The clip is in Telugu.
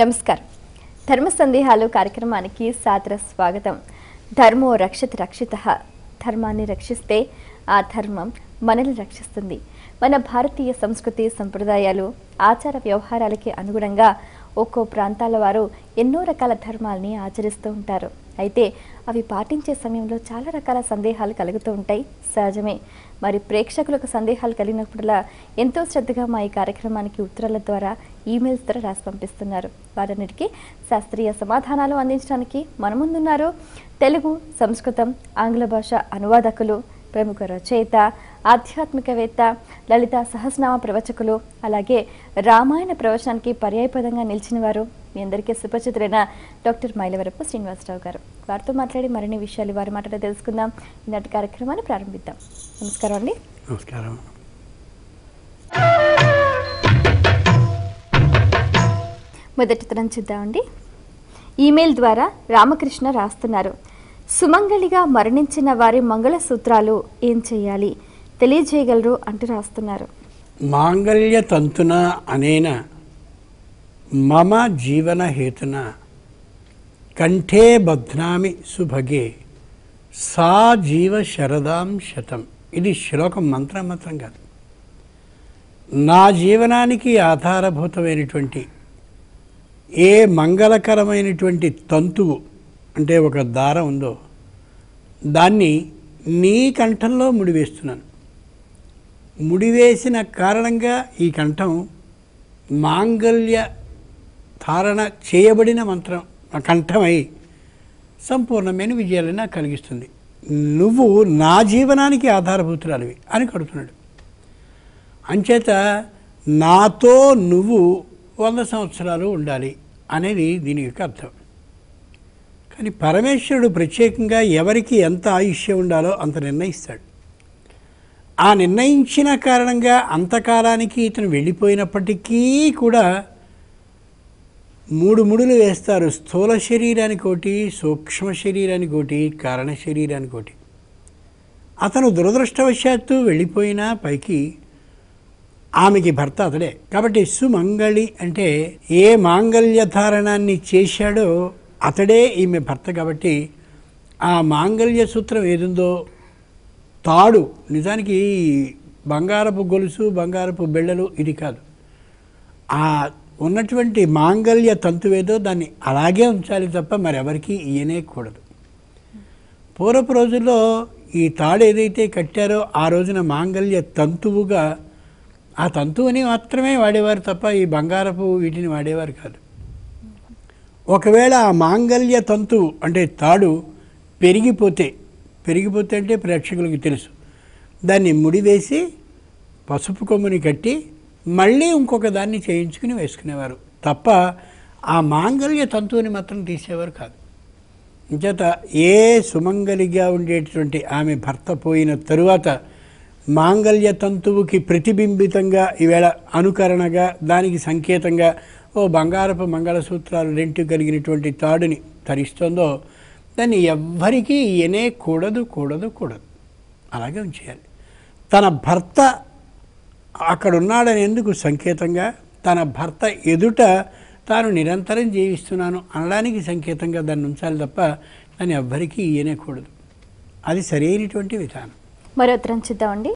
నమస్కారం. ధర్మ సందేహాలు కార్యక్రమానికి సాదర స్వాగతం. ధర్మో రక్షతి రక్షితః. ధర్మాన్ని రక్షిస్తే ఆ ధర్మం మనల్ని రక్షిస్తుంది. మన భారతీయ సంస్కృతి సంప్రదాయాలు ఆచార వ్యవహారాలకి అనుగుణంగా ఒక్కో ప్రాంతాల వారు ఎన్నో రకాల ధర్మాల్ని ఆచరిస్తూ ఉంటారు. అయితే అవి పాటించే సమయంలో చాలా రకాల సందేహాలు కలుగుతూ ఉంటాయి, సహజమే. మరి ప్రేక్షకులకు సందేహాలు కలిగినప్పుడల్లా ఎంతో శ్రద్ధగా మా ఈ కార్యక్రమానికి ఉత్తరాల ద్వారా, ఈమెయిల్స్ ద్వారా రాసి పంపిస్తున్నారు. వారన్నిటికీ శాస్త్రీయ సమాధానాలు అందించడానికి మన ముందున్నారు తెలుగు, సంస్కృతం, ఆంగ్ల భాష అనువాదకులు, ప్రముఖ రచయిత, ఆధ్యాత్మికవేత్త, లలిత సహస్రనామ ప్రవచకులు, అలాగే రామాయణ ప్రవచనానికి పర్యాయపదంగా నిలిచిన వారు, మీ అందరికీ సుపరిచితులైన డాక్టర్ మైలవరపు శ్రీనివాసరావు గారు. వారితో మాట్లాడి మరిన్ని విషయాలు వారి మాటలో తెలుసుకుందాం. ఈనాటి కార్యక్రమాన్ని ప్రారంభిద్దాం. నమస్కారం అండి. నమస్కారం. మొదటి తరం చూద్దామండి. ఈమెయిల్ ద్వారా రామకృష్ణ రాస్తున్నారు. సుమంగళిగా మరణించిన వారి మంగళసూత్రాలు ఏం చేయాలి తెలియజేయగలరు అంటూ రాస్తున్నారు. మాంగళ్య తంతున అనేన మమ జీవన హేతున కంఠే బధ్నామి సుభగే సా జీవ శరదాం శతం. ఇది శ్లోకం, మంత్రం కాదు. నా జీవనానికి ఆధారభూతమైనటువంటి ఏ మంగళకరమైనటువంటి తంతువు అంటే ఒక దారం ఉందో దాన్ని నీ కంఠంలో ముడివేస్తున్నాను. ముడివేసిన కారణంగా ఈ కంఠం మాంగళ్య ధారణ చేయబడిన మంత్రం కంఠమై సంపూర్ణమైన విజయాలను నాకు కలిగిస్తుంది. నువ్వు నా జీవనానికి ఆధారభూతురాలివి అని కడుతున్నాడు. అంచేత నాతో నువ్వు 100 సంవత్సరాలు ఉండాలి అనేది దీని యొక్క అర్థం. కానీ పరమేశ్వరుడు ప్రత్యేకంగా ఎవరికి ఎంత ఆయుష్యం ఉండాలో అంత నిర్ణయిస్తాడు. ఆ నిర్ణయించిన కారణంగా అంతకాలానికి ఇతను వెళ్ళిపోయినప్పటికీ కూడా 3 ముడులు వేస్తారు. స్థూల శరీరానికి ఒకటి, సూక్ష్మ శరీరానికి ఒకటి, కారణ శరీరానికి ఒకటి. అతను దురదృష్టవశాత్తు వెళ్ళిపోయినా పైకి ఆమెకి భర్త అతడే. కాబట్టి సుమంగళి అంటే ఏ మాంగళ్య ధారణాన్ని చేశాడో అతడే ఈమె భర్త. కాబట్టి ఆ మాంగళ్య సూత్రం ఏదుందో తాడు, నిజానికి బంగారపు గొలుసు, బంగారపు బెళ్ళలు ఇది కాదు. ఆ ఉన్నటువంటి మాంగళ్య తంతువేదో దాన్ని అలాగే ఉంచాలి తప్ప మరెవరికి ఇయ్యనేకూడదు. పూర్వపు రోజుల్లో ఈ తాడు ఏదైతే కట్టారో ఆ రోజున మాంగళ్య తంతువుగా ఆ తంతువుని మాత్రమే వాడేవారు తప్ప ఈ బంగారపు వీటిని వాడేవారు కాదు. ఒకవేళ ఆ మాంగళ్య తంతువు అంటే తాడు పెరిగిపోతే అంటే ప్రేక్షకులకి తెలుసు, దాన్ని ముడివేసి పసుపు కొమ్ముని కట్టి మళ్ళీ ఇంకొక దాన్ని చేయించుకుని వేసుకునేవారు తప్ప ఆ మాంగళ్య తంతువుని మాత్రం తీసేవారు కాదు. ఇంచేత ఏ సుమంగలిగా ఉండేటటువంటి ఆమె భర్త పోయిన తరువాత మాంగళ్య తంతువుకి ప్రతిబింబితంగా ఈవేళ అనుకరణగా దానికి సంకేతంగా ఓ బంగారపు మంగళసూత్రాలు 2 కలిగినటువంటి తాడుని ధరిస్తుందో దాన్ని ఎవ్వరికీ ఇయనే కూడదు. అలాగే ఉంచేయాలి. తన భర్త అక్కడున్నాడని ఎందుకు సంకేతంగా, తన భర్త ఎదుట తాను నిరంతరం జీవిస్తున్నాను అనడానికి సంకేతంగా దాన్ని ఉంచాలి తప్ప దాన్ని ఎవ్వరికీ ఇయనే కూడదు. అది సరైనటువంటి విధానం. మరో ఉత్తరం చూద్దామండి.